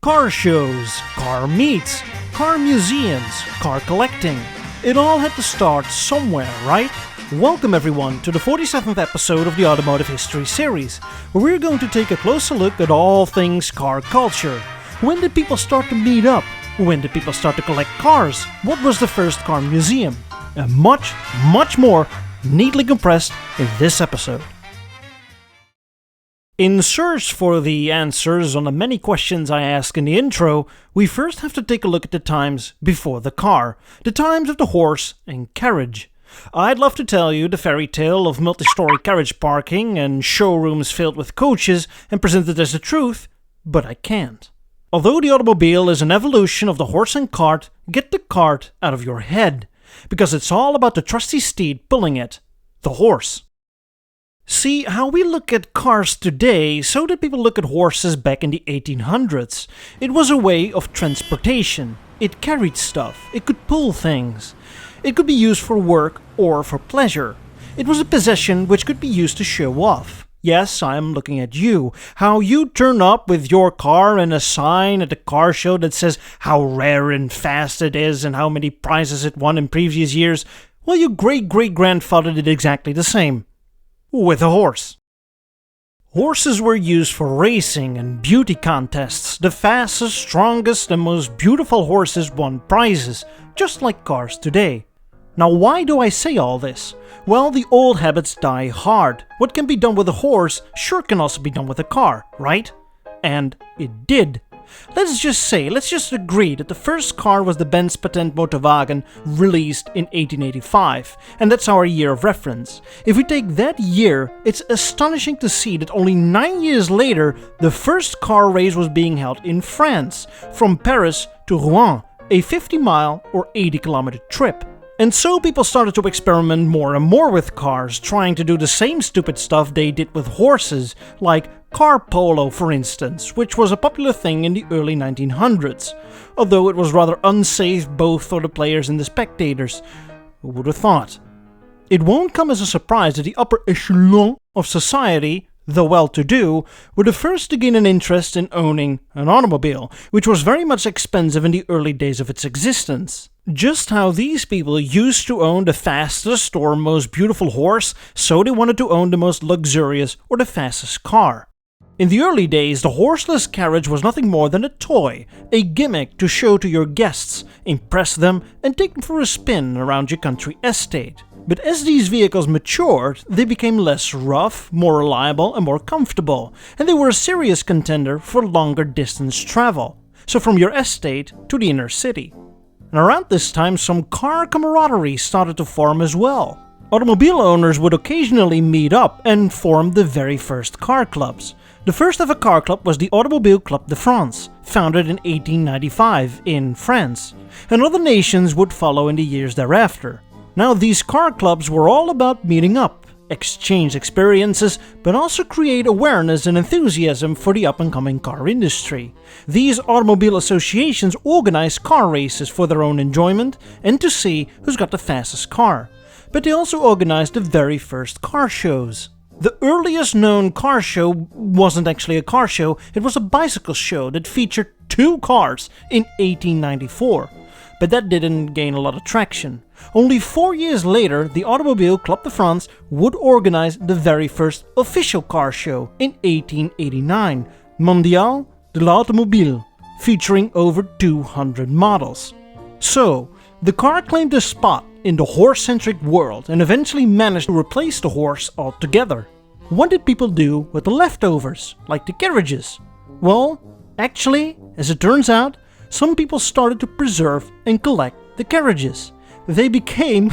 Car shows, car meets, car museums, car collecting. It all had to start somewhere, right? Welcome everyone to the 47th episode of the Automotive History series, where we're going to take a closer look at all things car culture. When did people start to meet up? When did people start to collect cars? What was the first car museum? And much, much more neatly compressed in this episode. In search for the answers on the many questions I ask in the intro, we first have to take a look at the times before the car, the times of the horse and carriage. I'd love to tell you the fairy tale of multi-story carriage parking and showrooms filled with coaches and present it as the truth, but I can't. Although the automobile is an evolution of the horse and cart, get the cart out of your head, because it's all about the trusty steed pulling it, the horse. See, how we look at cars today, so did people look at horses back in the 1800s. It was a way of transportation. It carried stuff. It could pull things. It could be used for work or for pleasure. It was a possession which could be used to show off. Yes, I'm looking at you. How you turn up with your car and a sign at the car show that says how rare and fast it is and how many prizes it won in previous years. Well, your great-great-grandfather did exactly the same. With a horse. Horses were used for racing and beauty contests. The fastest, strongest, and most beautiful horses won prizes, just like cars today. Now, why do I say all this? Well, the old habits die hard. What can be done with a horse sure can also be done with a car, right? And it did. Let's just agree that the first car was the Benz Patent Motorwagen, released in 1885, and that's our year of reference. If we take that year, it's astonishing to see that only 9 years later, the first car race was being held in France, from Paris to Rouen, a 50-mile or 80-kilometer trip. And so people started to experiment more and more with cars, trying to do the same stupid stuff they did with horses, like car polo for instance, which was a popular thing in the early 1900s, although it was rather unsafe both for the players and the spectators. Who would have thought? It won't come as a surprise that the upper echelon of society, the well-to-do, were the first to gain an interest in owning an automobile, which was very much expensive in the early days of its existence. Just how these people used to own the fastest or most beautiful horse, so they wanted to own the most luxurious or the fastest car. In the early days, the horseless carriage was nothing more than a toy, a gimmick to show to your guests, impress them, and take them for a spin around your country estate. But as these vehicles matured, they became less rough, more reliable, and more comfortable, and they were a serious contender for longer distance travel, so from your estate to the inner city. And around this time, some car camaraderie started to form as well. Automobile owners would occasionally meet up and form the very first car clubs. The first ever car club was the Automobile Club de France, founded in 1895 in France, and other nations would follow in the years thereafter. Now, these car clubs were all about meeting up, exchange experiences, but also create awareness and enthusiasm for the up-and-coming car industry. These automobile associations organized car races for their own enjoyment and to see who's got the fastest car. But they also organized the very first car shows. The earliest known car show wasn't actually a car show, it was a bicycle show that featured 2 cars in 1894. But that didn't gain a lot of traction. Only 4 years later, the Automobile Club de France would organize the very first official car show in 1889, Mondial de l'Automobile, featuring over 200 models. So, the car claimed a spot in the horse-centric world and eventually managed to replace the horse altogether. What did people do with the leftovers, like the carriages? Well, actually, as it turns out, some people started to preserve and collect the carriages. They became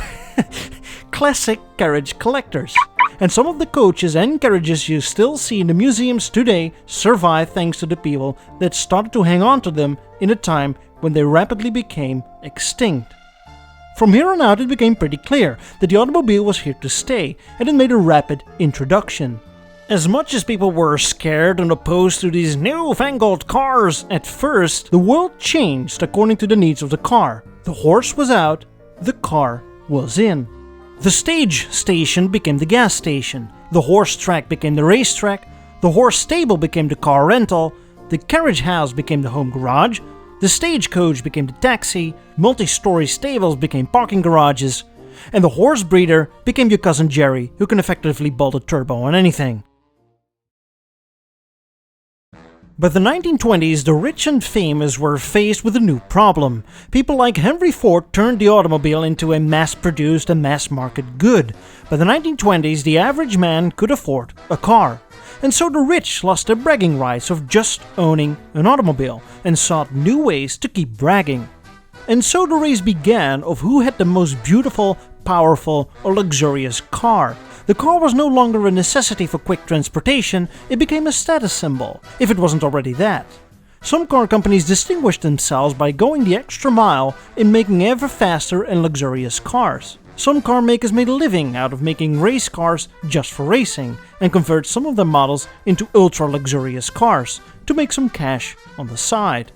classic carriage collectors. And some of the coaches and carriages you still see in the museums today survive thanks to the people that started to hang on to them in a time when they rapidly became extinct. From here on out, it became pretty clear that the automobile was here to stay, and it made a rapid introduction. As much as people were scared and opposed to these newfangled cars at first, the world changed according to the needs of the car. The horse was out, the car was in. The stage station became the gas station, the horse track became the racetrack, the horse stable became the car rental, The carriage house became the home garage, the stagecoach became the taxi, multi-story stables became parking garages, and the horse breeder became your cousin Jerry, who can effectively bolt a turbo on anything. By the 1920s, the rich and famous were faced with a new problem. People like Henry Ford turned the automobile into a mass-produced and mass-market good. By the 1920s, the average man could afford a car. And so the rich lost their bragging rights of just owning an automobile and sought new ways to keep bragging. And so the race began of who had the most beautiful, powerful, or luxurious car. The car was no longer a necessity for quick transportation, it became a status symbol, if it wasn't already that. Some car companies distinguished themselves by going the extra mile in making ever faster and luxurious cars. Some car makers made a living out of making race cars just for racing, and convert some of their models into ultra-luxurious cars to make some cash on the side.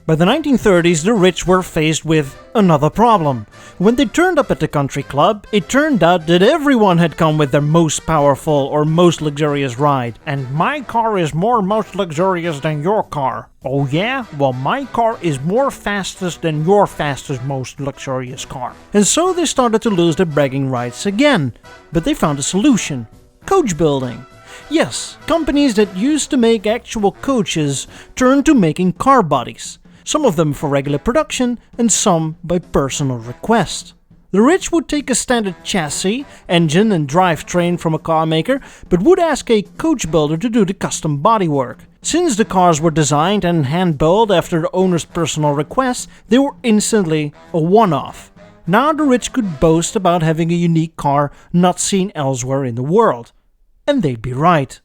By the 1930s, the rich were faced with another problem. When they turned up at the country club, it turned out that everyone had come with their most powerful or most luxurious ride. And my car is most luxurious than your car. Oh yeah? Well, my car is more fastest than your fastest most luxurious car. And so they started to lose their bragging rights again. But they found a solution. Coach building. Yes, companies that used to make actual coaches turned to making car bodies. Some of them for regular production and some by personal request. The rich would take a standard chassis, engine and drivetrain from a car maker, but would ask a coach builder to do the custom bodywork. Since the cars were designed and hand-built after the owner's personal request, they were instantly a one-off. Now the rich could boast about having a unique car not seen elsewhere in the world. And they'd be right.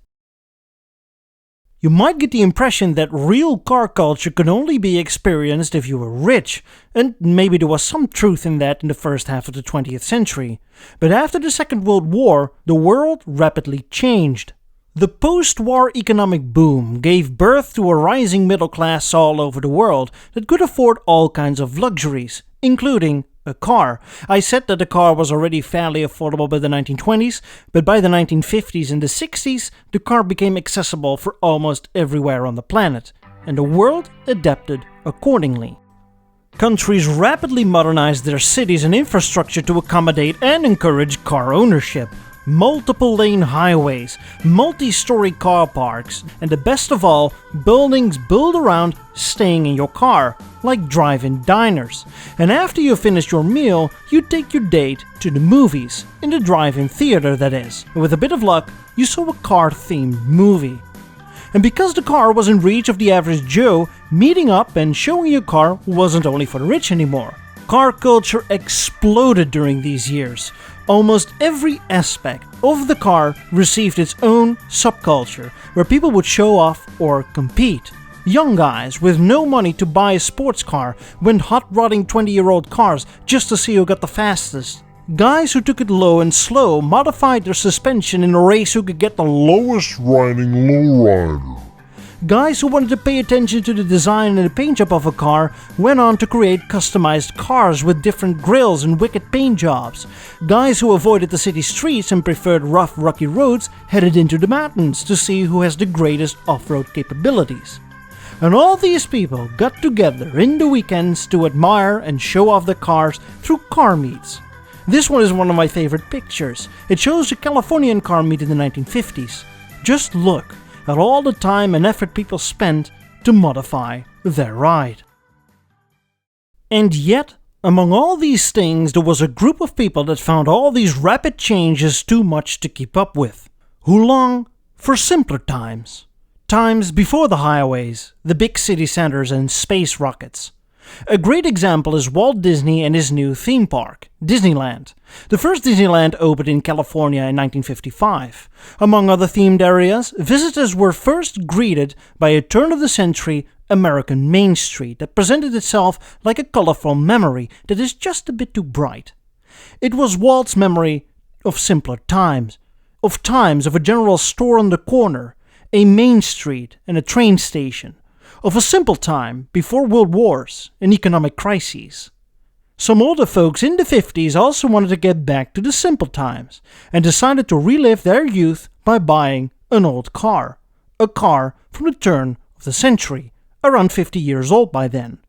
You might get the impression that real car culture could only be experienced if you were rich, and maybe there was some truth in that in the first half of the 20th century. But after the Second World War, the world rapidly changed. The post-war economic boom gave birth to a rising middle class all over the world that could afford all kinds of luxuries, including a car. I said that the car was already fairly affordable by the 1920s, but by the 1950s and the 60s, the car became accessible for almost everywhere on the planet, and the world adapted accordingly. Countries rapidly modernized their cities and infrastructure to accommodate and encourage car ownership. Multiple lane highways, multi-story car parks, and the best of all, buildings built around staying in your car, like drive-in diners. And after you finish your meal, you take your date to the movies, in the drive-in theater that is. And with a bit of luck, you saw a car-themed movie. And because the car was in reach of the average Joe, meeting up and showing your car wasn't only for the rich anymore. Car culture exploded during these years. Almost every aspect of the car received its own subculture, where people would show off or compete. Young guys with no money to buy a sports car went hot-rodding 20-year-old cars just to see who got the fastest. Guys who took it low and slow modified their suspension in a race who could get the lowest riding lowrider. Guys who wanted to pay attention to the design and the paint job of a car went on to create customized cars with different grills and wicked paint jobs. Guys who avoided the city streets and preferred rough, rocky roads headed into the mountains to see who has the greatest off-road capabilities. And all these people got together in the weekends to admire and show off their cars through car meets. This one is one of my favorite pictures. It shows a Californian car meet in the 1950s. Just look at all the time and effort people spent to modify their ride. And yet, among all these things, there was a group of people that found all these rapid changes too much to keep up with, who longed for simpler times. Times before the highways, the big city centers and space rockets. A great example is Walt Disney and his new theme park, Disneyland. The first Disneyland opened in California in 1955. Among other themed areas, visitors were first greeted by a turn-of-the-century American Main Street that presented itself like a colorful memory that is just a bit too bright. It was Walt's memory of simpler times of a general store on the corner, a main street and a train station, of a simple time before world wars and economic crises. Some older folks in the 50s also wanted to get back to the simple times and decided to relive their youth by buying an old car, a car from the turn of the century, around 50 years old by then.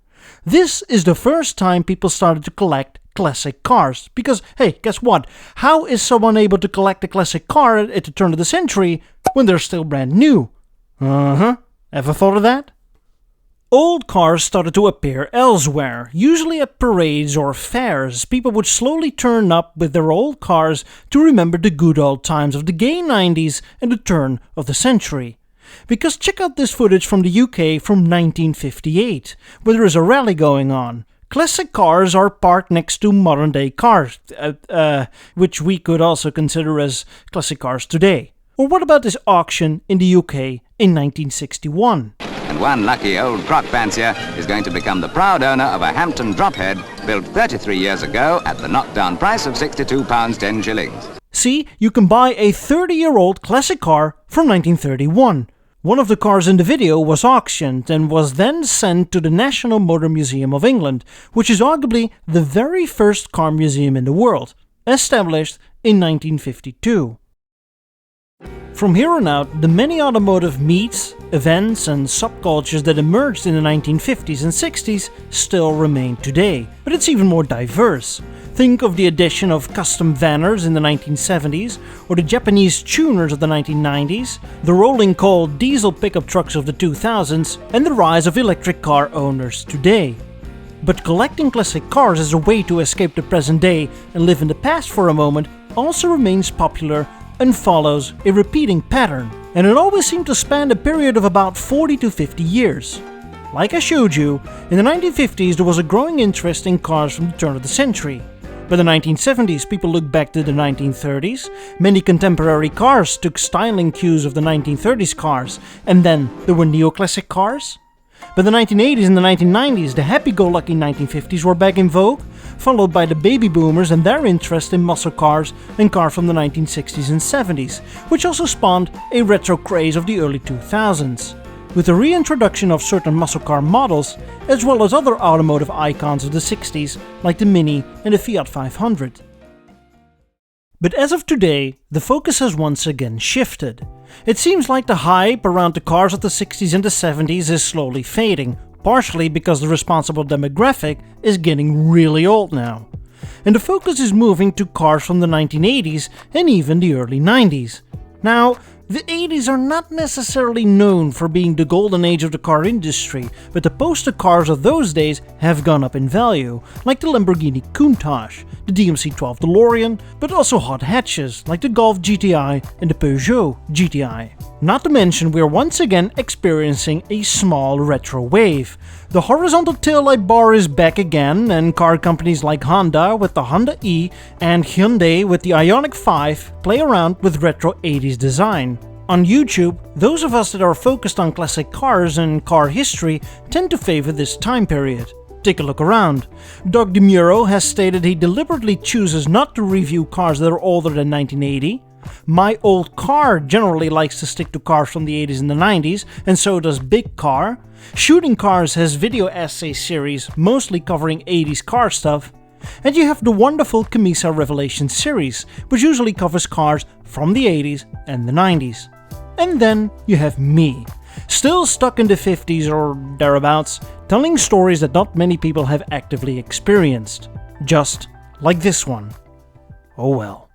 This is the first time people started to collect classic cars, because hey, guess what? How is someone able to collect a classic car at the turn of the century when they're still brand new? Ever thought of that? Old cars started to appear elsewhere, usually at parades or fairs. People would slowly turn up with their old cars to remember the good old times of the gay 90s and the turn of the century. Because check out this footage from the UK from 1958, where there is a rally going on. Classic cars are parked next to modern day cars, which we could also consider as classic cars today. Or what about this auction in the UK in 1961? And one lucky old crock fancier is going to become the proud owner of a Hampton drophead built 33 years ago at the knockdown price of £62 10 shillings. See, you can buy a 30-year-old classic car from 1931. One of the cars in the video was auctioned and was then sent to the National Motor Museum of England, which is arguably the very first car museum in the world, established in 1952. From here on out, the many automotive meets, events and subcultures that emerged in the 1950s and 60s still remain today, but it's even more diverse. Think of the addition of custom vanners in the 1970s, or the Japanese tuners of the 1990s, the rolling coal diesel pickup trucks of the 2000s, and the rise of electric car owners today. But collecting classic cars as a way to escape the present day and live in the past for a moment also remains popular and follows a repeating pattern, and it always seemed to span a period of about 40 to 50 years. Like I showed you, in the 1950s there was a growing interest in cars from the turn of the century. By the 1970s, people looked back to the 1930s, many contemporary cars took styling cues of the 1930s cars, and then there were neoclassic cars. By the 1980s and the 1990s, the happy-go-lucky 1950s were back in vogue, followed by the baby boomers and their interest in muscle cars and cars from the 1960s and 70s, which also spawned a retro craze of the early 2000s. With the reintroduction of certain muscle car models, as well as other automotive icons of the 60s, like the Mini and the Fiat 500. But as of today, the focus has once again shifted. It seems like the hype around the cars of the 60s and the 70s is slowly fading, partially because the responsible demographic is getting really old now. And the focus is moving to cars from the 1980s and even the early 90s. Now, the 80s are not necessarily known for being the golden age of the car industry, but the poster cars of those days have gone up in value, like the Lamborghini Countach, the DMC-12 DeLorean, but also hot hatches like the Golf GTI and the Peugeot GTI. Not to mention, we are once again experiencing a small retro wave. The horizontal taillight bar is back again, and car companies like Honda with the Honda E and Hyundai with the Ioniq 5 play around with retro 80s design. On YouTube, those of us that are focused on classic cars and car history tend to favor this time period. Take a look around. Doug DeMuro has stated he deliberately chooses not to review cars that are older than 1980. My Old Car generally likes to stick to cars from the 80s and the 90s, and so does Big Car. Shooting Cars has video essay series mostly covering 80s car stuff. And you have the wonderful Camisa Revelation series, which usually covers cars from the 80s and the 90s. And then you have me, still stuck in the 50s or thereabouts, telling stories that not many people have actively experienced. Just like this one. Oh well.